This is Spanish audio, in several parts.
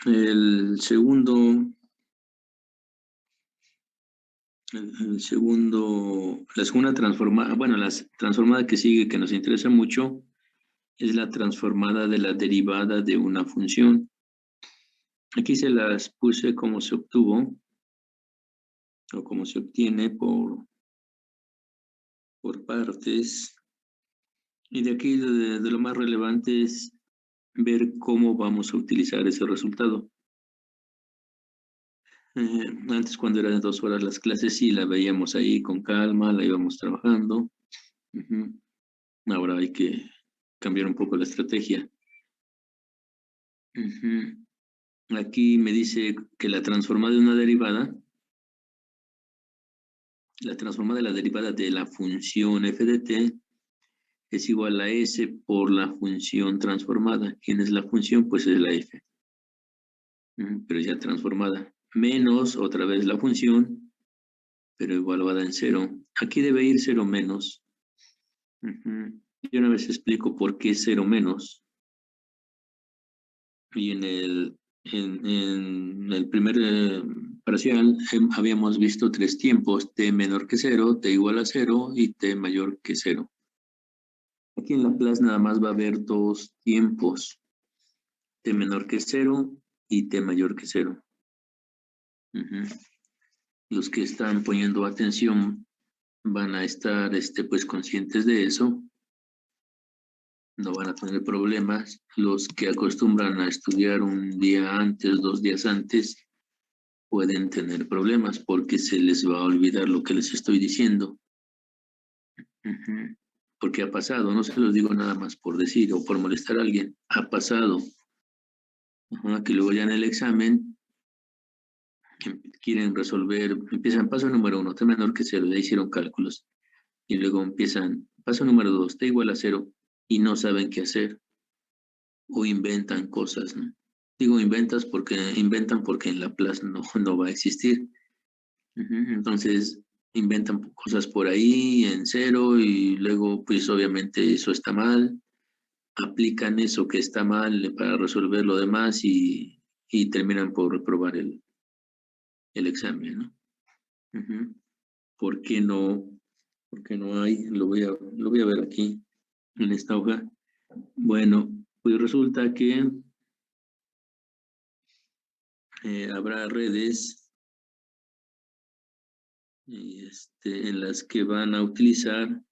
El segundo, la segunda transformada, bueno, la transformada que sigue, que nos interesa mucho, es la transformada de la derivada de una función. Aquí se las puse como se obtuvo, o como se obtiene por partes. Y de aquí de lo más relevante es ver cómo vamos a utilizar ese resultado. Antes, cuando eran de 2 horas las clases, sí la veíamos ahí con calma, la íbamos trabajando. Ahora hay que cambiar un poco la estrategia. Aquí me dice que la transformada de una derivada, la transformada de la derivada de la función f de t es igual a s por la función transformada. ¿Quién es la función? Pues es la f. Pero ya transformada. Menos otra vez la función, pero evaluada en 0. Aquí debe ir 0 menos. Y una vez explico por qué 0 menos. Y en el primer parcial habíamos visto 3 tiempos, t menor que 0, t igual a 0 y t mayor que 0. Aquí en Laplace nada más va a haber 2 tiempos, t menor que 0 y t mayor que 0. Los que están poniendo atención van a estar pues conscientes de eso, no van a tener problemas. Los que acostumbran a estudiar un día antes, 2 días antes, pueden tener problemas porque se les va a olvidar lo que les estoy diciendo. Porque ha pasado, no se los digo nada más por decir o por molestar a alguien, ha pasado. Que luego ya en el examen quieren resolver, empiezan paso número 1, t menor que 0, ya hicieron cálculos. Y luego empiezan paso número 2, t igual a 0, y no saben qué hacer. O inventan cosas, ¿no? Digo inventan porque en Laplace no va a existir. Entonces inventan cosas por ahí en 0 y luego pues obviamente eso está mal, aplican eso que está mal para resolver lo demás y terminan por reprobar el examen, ¿no? ¿Por qué no? ¿Por qué no hay? Lo voy a ver aquí en esta hoja. Bueno, pues resulta que habrá redes en las que van a utilizar,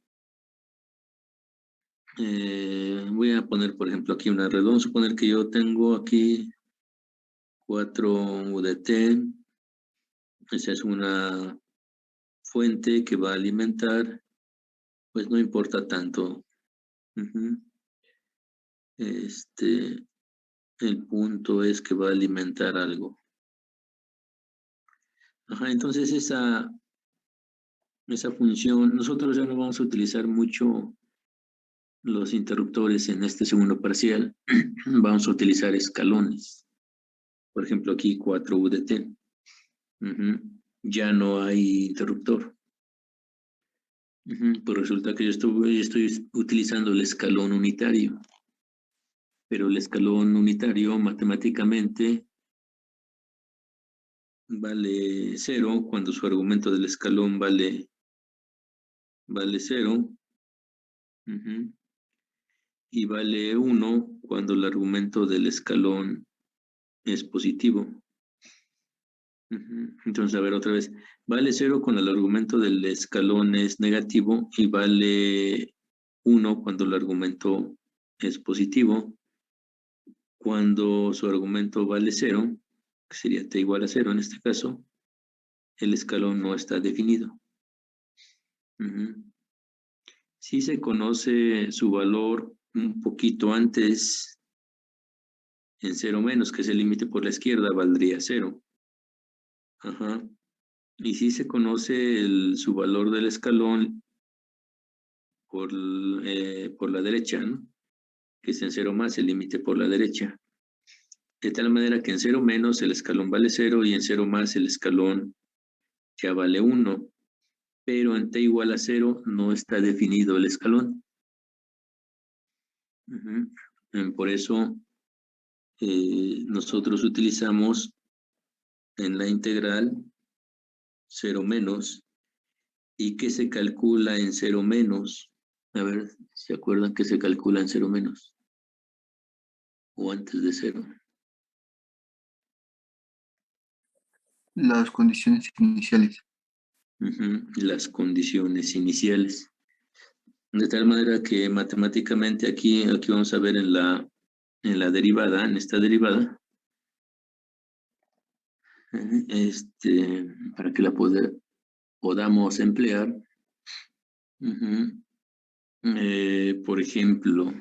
voy a poner por ejemplo aquí una red, vamos a suponer que yo tengo aquí 4 UDT, esa es una fuente que va a alimentar, pues no importa tanto. El punto es que va a alimentar algo. Entonces esa función, nosotros ya no vamos a utilizar mucho los interruptores en este segundo parcial, vamos a utilizar escalones. Por ejemplo, aquí 4 UDT. Ya no hay interruptor. Pues resulta que yo estoy utilizando el escalón unitario. Pero el escalón unitario matemáticamente vale 0 cuando su argumento del escalón vale 0. Y vale 1 cuando el argumento del escalón es positivo. Entonces, a ver otra vez. Vale 0 cuando el argumento del escalón es negativo y vale 1 cuando el argumento es positivo. Cuando su argumento vale 0, que sería t igual a 0 en este caso, el escalón no está definido. Si se conoce su valor un poquito antes, en 0 menos, que es el límite por la izquierda, valdría 0. Y si se conoce su valor del escalón por la derecha, ¿no? Que es en 0 más, el límite por la derecha. De tal manera que en 0 menos el escalón vale 0 y en 0 más el escalón ya vale 1. Pero en t igual a 0 no está definido el escalón. Por eso nosotros utilizamos en la integral 0 menos. ¿Y qué se calcula en 0 menos? A ver, ¿se acuerdan que se calcula en 0 menos? O antes de 0. Las condiciones iniciales. Las condiciones iniciales. De tal manera que matemáticamente aquí vamos a ver en la derivada, en esta derivada, para que la podamos emplear. Por ejemplo,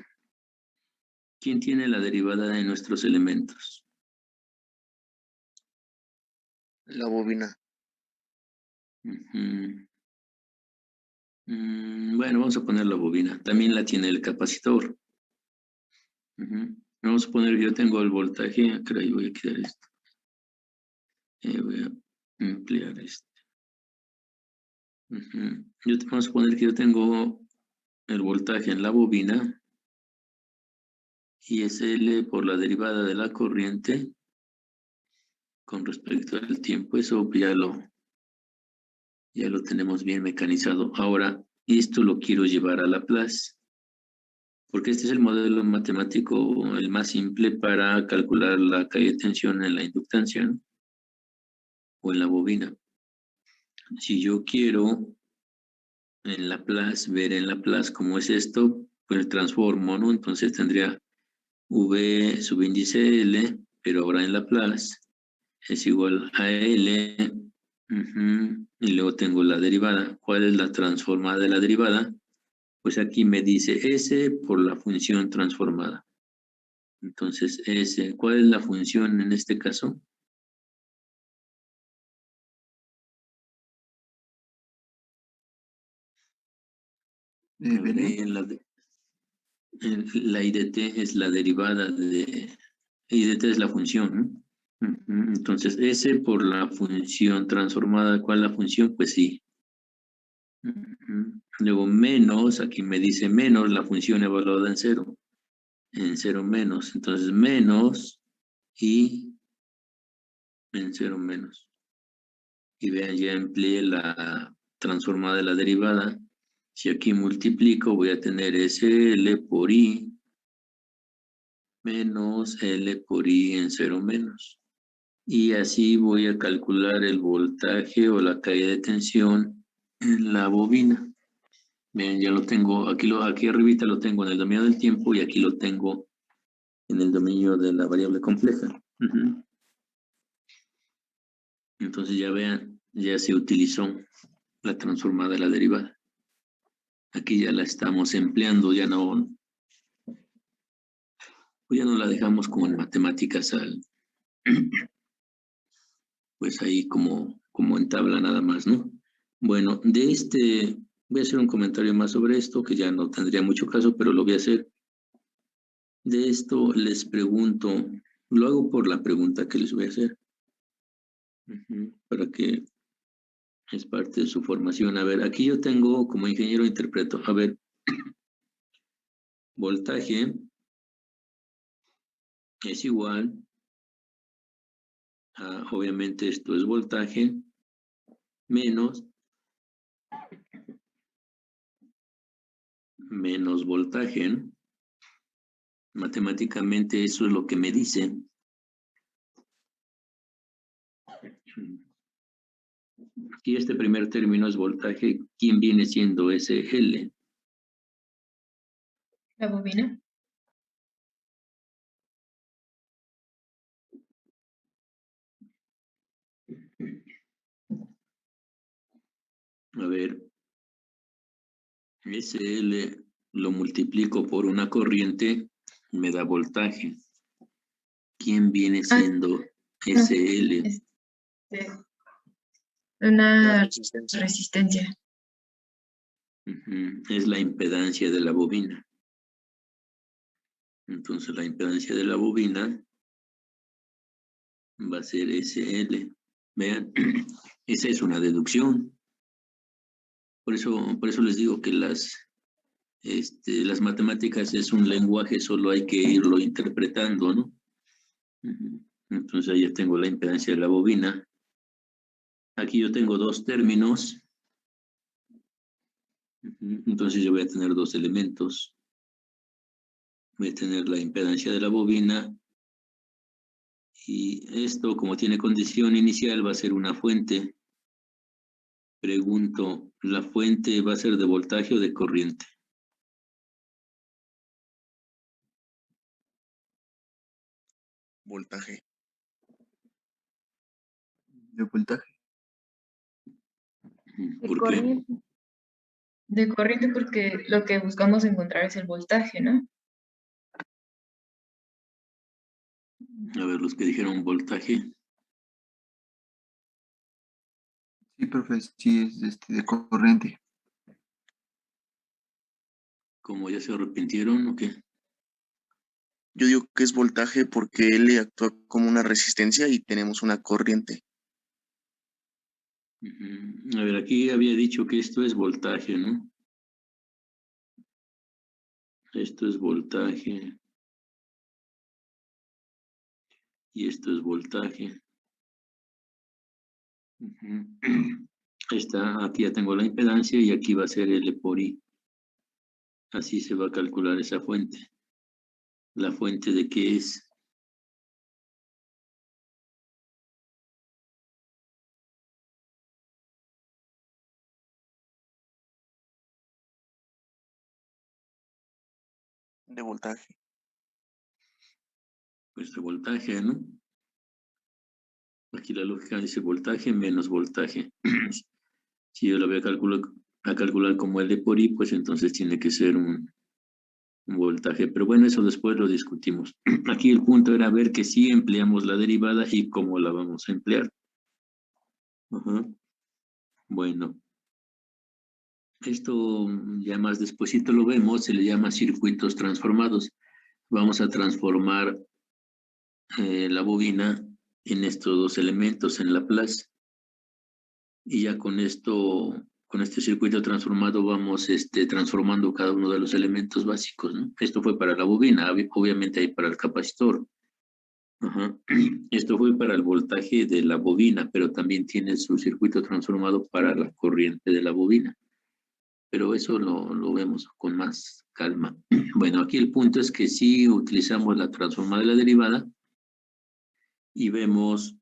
¿quién tiene la derivada de nuestros elementos? La bobina. Bueno, vamos a poner la bobina. También la tiene el capacitor. Vamos a poner, yo tengo el voltaje, acá voy a quitar esto. Voy a emplear esto. Vamos a poner que yo tengo el voltaje en la bobina y es L por la derivada de la corriente con respecto al tiempo. Eso ya lo tenemos bien mecanizado. Ahora, esto lo quiero llevar a Laplace, porque este es el modelo matemático, el más simple para calcular la caída de tensión en la inductancia, ¿no? O en la bobina. Si yo quiero en Laplace, ver en Laplace cómo es esto, pues transformo, ¿no? Entonces tendría V subíndice L, pero ahora en Laplace es igual a L, y luego tengo la derivada. ¿Cuál es la transformada de la derivada? Pues aquí me dice S por la función transformada. Entonces, S, ¿cuál es la función en este caso? La IDT es la derivada de... IDT es la función, ¿no? Entonces, S por la función transformada. ¿Cuál es la función? Pues sí. Luego menos, aquí me dice menos, la función evaluada en 0. En 0 menos. Entonces, menos y en 0 menos. Y vean, ya empleé la transformada de la derivada. Si aquí multiplico, voy a tener SL por I menos L por I en 0 menos. Y así voy a calcular el voltaje o la caída de tensión en la bobina. Bien, ya lo tengo, aquí arribita lo tengo en el dominio del tiempo y aquí lo tengo en el dominio de la variable compleja. Entonces ya vean, ya se utilizó la transformada de la derivada. Aquí ya la estamos empleando, ya no la dejamos como en matemáticas pues ahí como en tabla nada más, ¿no? Bueno, voy a hacer un comentario más sobre esto, que ya no tendría mucho caso, pero lo voy a hacer. De esto les pregunto, lo hago por la pregunta que les voy a hacer, para que es parte de su formación. A ver, aquí yo tengo como ingeniero interpreto, a ver, voltaje es igual a, obviamente esto es voltaje, menos voltaje, ¿no? Matemáticamente eso es lo que me dice. Y este primer término es voltaje. ¿Quién viene siendo ese L? La bobina. A ver, ese L lo multiplico por una corriente, me da voltaje. ¿Quién viene siendo ese L? Una resistencia. Es la impedancia de la bobina. Entonces la impedancia de la bobina va a ser SL. Vean, esa es una deducción. Por eso les digo que las matemáticas es un lenguaje, solo hay que irlo interpretando, ¿no? Entonces ahí ya tengo la impedancia de la bobina. Aquí yo tengo dos términos. Entonces yo voy a tener dos elementos. Voy a tener la impedancia de la bobina. Y esto, como tiene condición inicial, va a ser una fuente. Pregunto, ¿la fuente va a ser de voltaje o de corriente? Voltaje. De voltaje. De ¿Por qué? corriente. De corriente porque lo que buscamos encontrar es el voltaje, ¿no? A ver, los que dijeron voltaje. Sí, profe, sí es de corriente. ¿Cómo ya se arrepintieron o qué? Yo digo que es voltaje porque L actúa como una resistencia y tenemos una corriente. A ver, aquí había dicho que esto es voltaje, ¿no? Esto es voltaje. Y esto es voltaje. Ahí está, aquí ya tengo la impedancia y aquí va a ser L por I. Así se va a calcular esa fuente. ¿La fuente de qué es? De voltaje. Pues de voltaje, ¿no? Aquí la lógica dice voltaje menos voltaje. Si yo lo voy a calcular como L por I, pues entonces tiene que ser un voltaje. Pero bueno, eso después lo discutimos. Aquí el punto era ver que sí empleamos la derivada y cómo la vamos a emplear. Ajá. Bueno, esto ya más despuesito lo vemos, se le llama circuitos transformados. Vamos a transformar la bobina en estos dos elementos, en Laplace. Y ya con esto, con este circuito transformado, vamos transformando cada uno de los elementos básicos, ¿no? Esto fue para la bobina, obviamente hay para el capacitor. Ajá. Esto fue para el voltaje de la bobina, pero también tiene su circuito transformado para la corriente de la bobina. Pero eso lo vemos con más calma. Bueno, aquí el punto es que sí utilizamos la transformada de la derivada y vemos,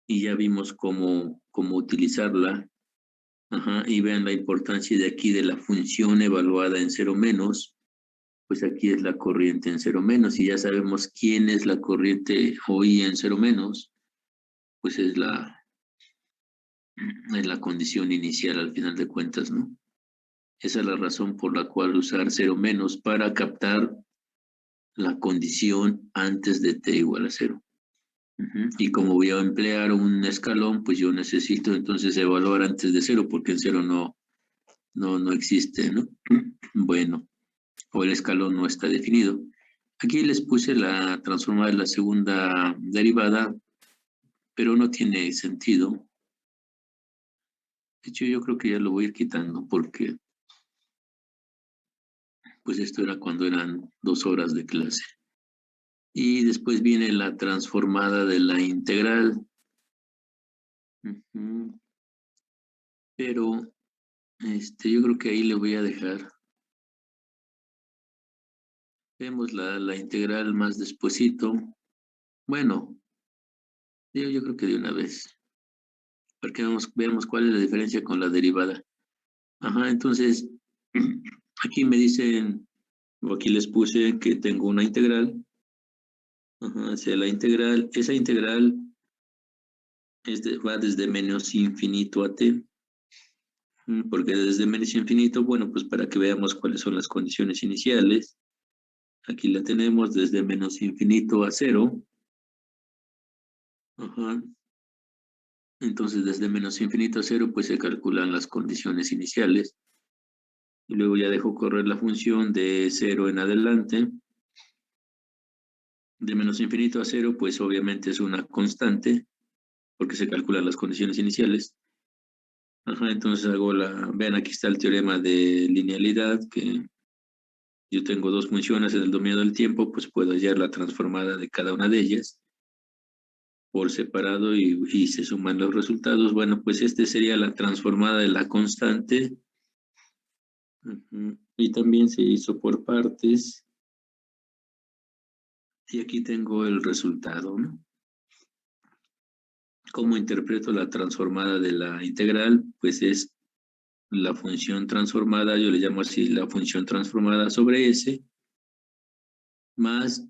y ya vimos cómo utilizarla. Ajá, y vean la importancia de aquí de la función evaluada en cero menos, pues aquí es la corriente en cero menos, y ya sabemos quién es la corriente hoy en cero menos, pues es la condición inicial al final de cuentas, ¿no? Esa es la razón por la cual usar cero menos para captar la condición antes de t igual a cero. Y como voy a emplear un escalón, pues yo necesito entonces evaluar antes de cero, porque en cero no existe, ¿no? Bueno, o el escalón no está definido. Aquí les puse la transformada de la segunda derivada, pero no tiene sentido. De hecho, yo creo que ya lo voy a ir quitando porque pues esto era cuando eran 2 horas de clase. Y después viene la transformada de la integral. Pero yo creo que ahí le voy a dejar. Vemos la integral más despuesito. Bueno, yo creo que de una vez. Porque veamos cuál es la diferencia con la derivada. Ajá, entonces, aquí me dicen, o aquí les puse que tengo una integral. Ajá, hacia la integral, esa integral va desde menos infinito a t. Porque desde menos infinito, bueno, pues para que veamos cuáles son las condiciones iniciales. Aquí la tenemos desde menos infinito a 0. Ajá. Entonces, desde menos infinito a 0, pues se calculan las condiciones iniciales. Y luego ya dejo correr la función de 0 en adelante. De menos infinito a 0, pues obviamente es una constante, porque se calculan las condiciones iniciales. Ajá, entonces vean, aquí está el teorema de linealidad, que yo tengo dos funciones en el dominio del tiempo, pues puedo hallar la transformada de cada una de ellas. por separado y se suman los resultados. Bueno, pues este sería la transformada de la constante. Y también se hizo por partes. Y aquí tengo el resultado, ¿no? ¿Cómo interpreto la transformada de la integral? Pues es la función transformada, yo le llamo así la función transformada sobre S, más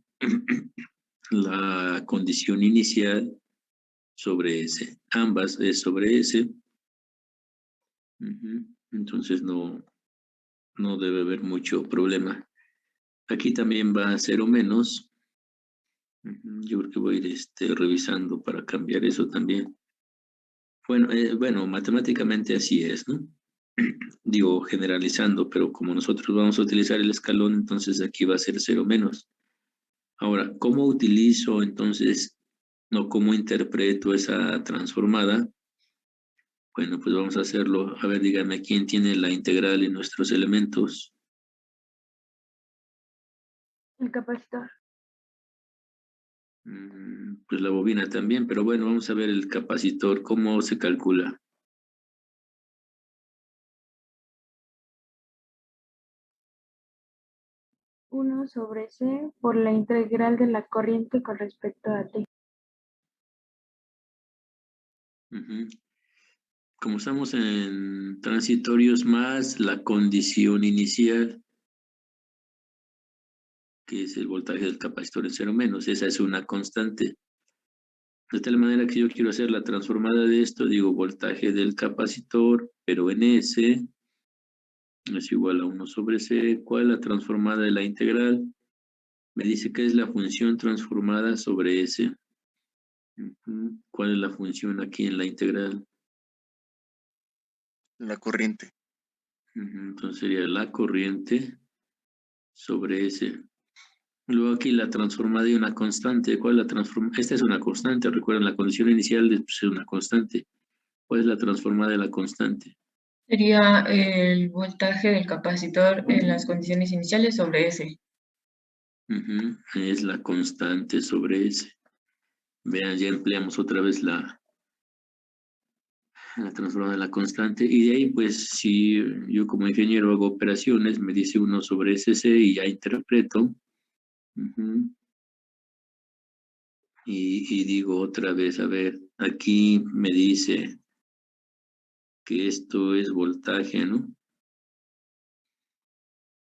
la condición inicial sobre S. Ambas es sobre S. Entonces no debe haber mucho problema. Aquí también va a ser o menos. Yo creo que voy a ir revisando para cambiar eso también. Bueno, matemáticamente así es, ¿no? Digo, generalizando, pero como nosotros vamos a utilizar el escalón, entonces aquí va a ser cero menos. Ahora, ¿cómo utilizo entonces, no cómo interpreto esa transformada? Bueno, pues vamos a hacerlo. A ver, dígame, ¿quién tiene la integral en nuestros elementos? El capacitor. Pues la bobina también, pero bueno, vamos a ver el capacitor, ¿cómo se calcula? Uno sobre C por la integral de la corriente con respecto a T. Como estamos en transitorios más la condición inicial, que es el voltaje del capacitor en cero menos, esa es una constante. De tal manera que yo quiero hacer la transformada de esto, digo voltaje del capacitor, pero en S es igual a 1 sobre C. ¿Cuál es la transformada de la integral? Me dice que es la función transformada sobre S. ¿Cuál es la función aquí en la integral? La corriente. Entonces sería la corriente sobre S. Luego aquí la transformada de una constante. ¿Cuál es la transformada? Esta es una constante. Recuerden, la condición inicial es una constante. ¿Cuál es la transformada de la constante? Sería el voltaje del capacitor en las condiciones iniciales sobre S. Es la constante sobre S. Vean, ya empleamos otra vez la transformada de la constante. Y de ahí, pues, si yo como ingeniero hago operaciones, me dice 1 sobre SC y ya interpreto. Y digo otra vez, a ver, aquí me dice que esto es voltaje, ¿no?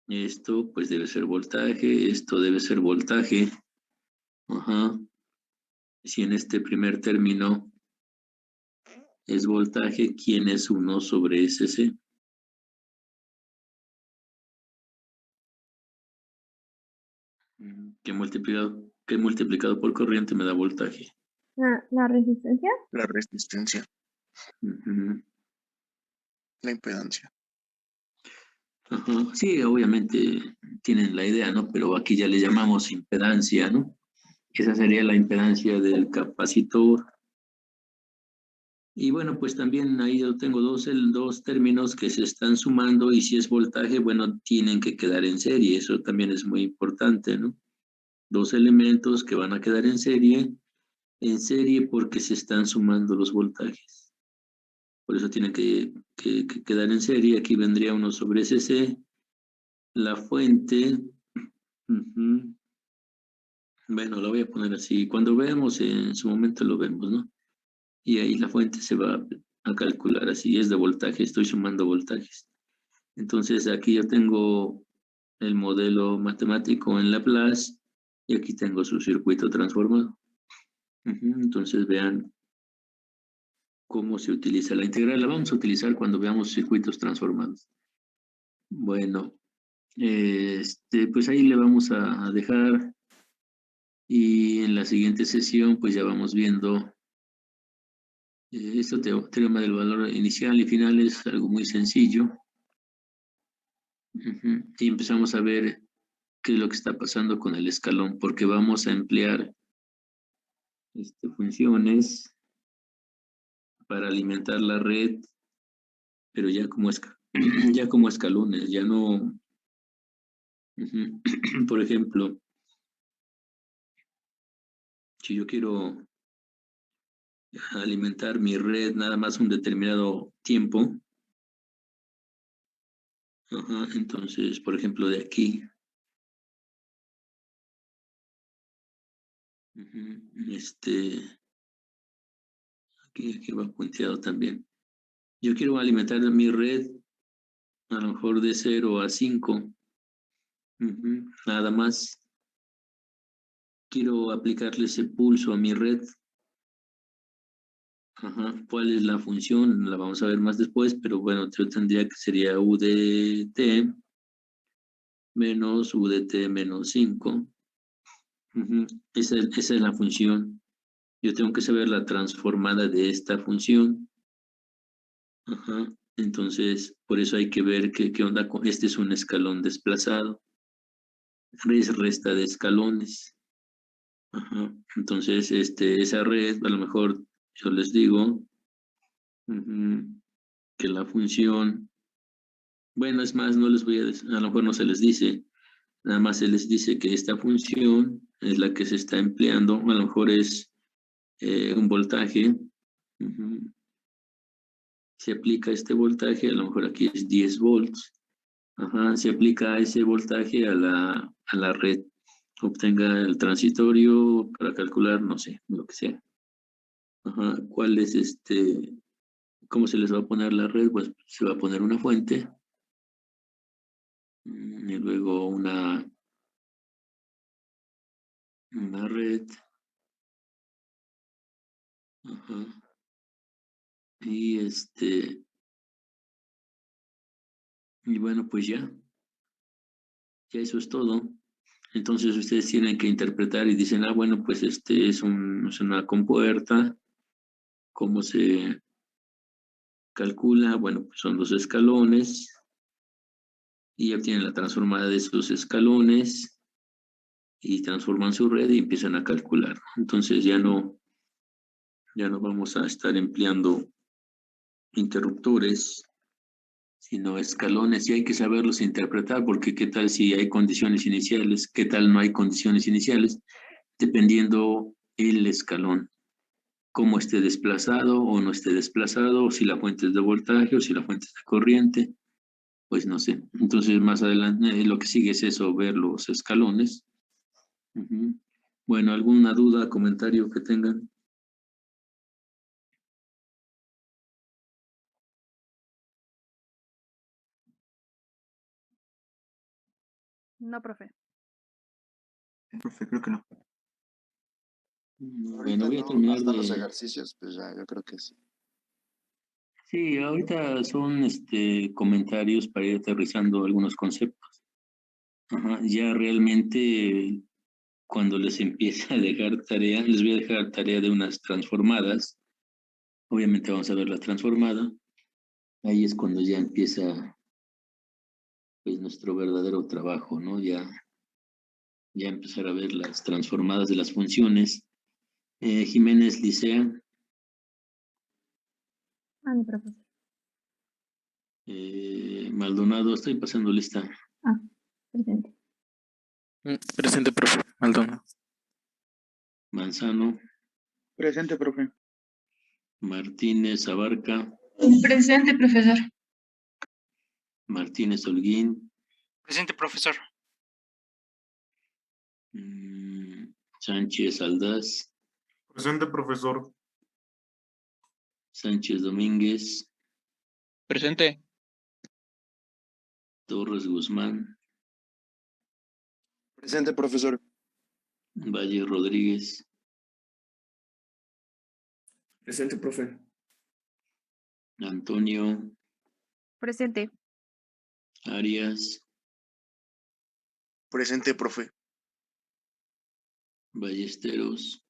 Esto pues debe ser voltaje, esto debe ser voltaje. Si en este primer término es voltaje, ¿quién es 1 sobre SC? Que multiplicado por corriente me da voltaje. La resistencia. La resistencia. La impedancia. Sí, obviamente tienen la idea, ¿no? Pero aquí ya le llamamos impedancia, ¿no? Esa sería la impedancia del capacitor. Y bueno, pues también ahí yo tengo dos términos que se están sumando y si es voltaje, bueno, tienen que quedar en serie. Eso también es muy importante, ¿no? Dos elementos que van a quedar en serie porque se están sumando los voltajes. Por eso tienen que quedar en serie. Aquí vendría 1 sobre SC. La fuente, bueno, la voy a poner así. Cuando veamos, en su momento lo vemos, ¿no? Y ahí la fuente se va a calcular así. Es de voltaje, estoy sumando voltajes. Entonces aquí yo tengo el modelo matemático en Laplace y aquí tengo su circuito transformado. Entonces vean cómo se utiliza la integral. La vamos a utilizar cuando veamos circuitos transformados. Bueno, pues ahí le vamos a dejar y en la siguiente sesión pues ya vamos viendo este teorema del valor inicial y final. Es algo muy sencillo. Y empezamos a ver qué es lo que está pasando con el escalón, porque vamos a emplear funciones para alimentar la red, pero ya como, ya como escalones, ya no. Por ejemplo, si yo quiero alimentar mi red nada más un determinado tiempo. Ajá, entonces, por ejemplo, de aquí. Aquí va punteado también. Yo quiero alimentar mi red a lo mejor de 0 a 5. Nada más. Quiero aplicarle ese pulso a mi red. Ajá. ¿Cuál es la función? La vamos a ver más después, pero bueno, yo tendría que sería UDT menos UDT menos 5. Esa es la función. Yo tengo que saber la transformada de esta función. Ajá. Entonces, por eso hay que ver qué onda con... Este es un escalón desplazado. Es resta de escalones. Ajá. Entonces, esa red, a lo mejor yo les digo que la función... Bueno, es más, no les voy a decir, a lo mejor no se les dice, nada más se les dice que esta función es la que se está empleando, a lo mejor es un voltaje. Se aplica este voltaje, a lo mejor aquí es 10 volts. Ajá, se aplica ese voltaje a la red. Obtenga el transitorio para calcular, no sé, lo que sea. Ajá, ¿cuál es cómo se les va a poner la red? Pues se va a poner una fuente y luego una red. Ajá. Y y bueno, pues ya eso es todo. Entonces ustedes tienen que interpretar y dicen, bueno, pues es una compuerta. ¿Cómo se calcula? Bueno, pues son 2 escalones y obtienen la transformada de esos escalones y transforman su red y empiezan a calcular. Entonces ya no vamos a estar empleando interruptores, sino escalones, y hay que saberlos interpretar, porque qué tal si hay condiciones iniciales, qué tal no hay condiciones iniciales, dependiendo el escalón, cómo esté desplazado o no esté desplazado, o si la fuente es de voltaje o si la fuente es de corriente, pues no sé. Entonces más adelante lo que sigue es eso, ver los escalones. Bueno, ¿alguna duda, comentario que tengan? No, profe. Profe, creo que no. Bueno, voy a no, terminar hasta los de... ejercicios, pues ya, yo creo que sí. Sí, ahorita son comentarios para ir aterrizando algunos conceptos. Ajá, ya realmente cuando les empiece a dejar tarea, les voy a dejar tarea de unas transformadas. Obviamente vamos a ver la transformada. Ahí es cuando ya empieza pues nuestro verdadero trabajo, ¿no? Ya empezar a ver las transformadas de las funciones. Jiménez Licea, Mi profesor. Maldonado, estoy pasando lista. Presente. Presente, profe. Maldonado. Manzano, Presente, profe. Martínez Abarca, Presente, profesor. Martínez Holguín, Presente, profesor. Sánchez Aldaz, Presente, profesor. Sánchez Domínguez, Presente. Torres Guzmán, Presente, profesor. Valle Rodríguez, Presente, profe. Antonio, Presente. Arias, Presente, profe. Ballesteros,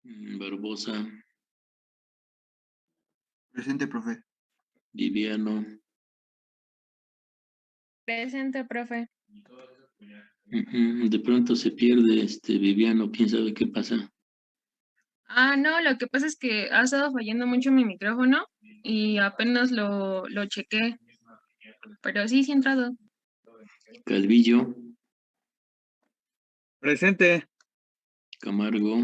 Barbosa, Presente, profe. Viviano, Presente, profe. de pronto se pierde Viviano, quién sabe qué pasa. No, lo que pasa es que ha estado fallando mucho mi micrófono y apenas lo chequé, pero sí ha entrado. Calvillo, Presente. Camargo,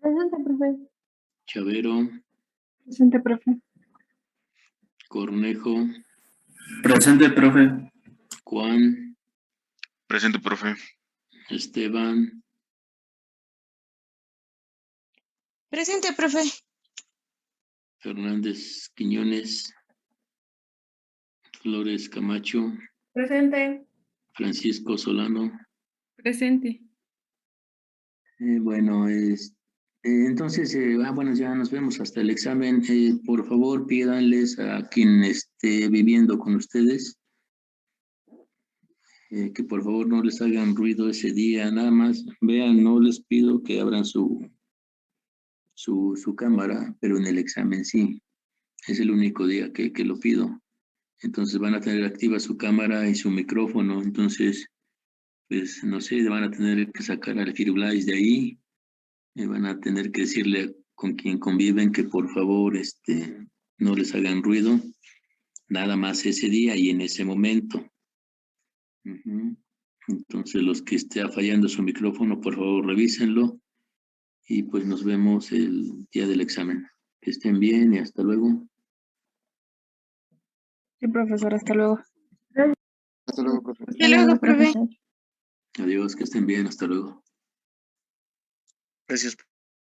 Presente, profe. Chavero, Presente, profe. Cornejo, Presente, profe. Juan, Presente, profe. Esteban, Presente, profe. Fernández Quiñones, Flores Camacho, Presente. Francisco Solano. Presente. Bueno, entonces, bueno, ya nos vemos hasta el examen. Por favor, pídanles a quien esté viviendo con ustedes que por favor no les hagan ruido ese día, nada más. Vean, no les pido que abran su cámara, pero en el examen sí. Es el único día que lo pido. Entonces van a tener activa su cámara y su micrófono. Entonces, pues no sé, van a tener que sacar al Firulais de ahí. Van a tener que decirle con quien conviven que por favor no les hagan ruido. Nada más ese día y en ese momento. Ujú. Entonces, los que esté fallando su micrófono, por favor, revísenlo. Y pues nos vemos el día del examen. Que estén bien y hasta luego. Sí, profesor, hasta luego. Hasta luego, profe. Hasta luego, profe. Adiós, que estén bien, hasta luego. Gracias.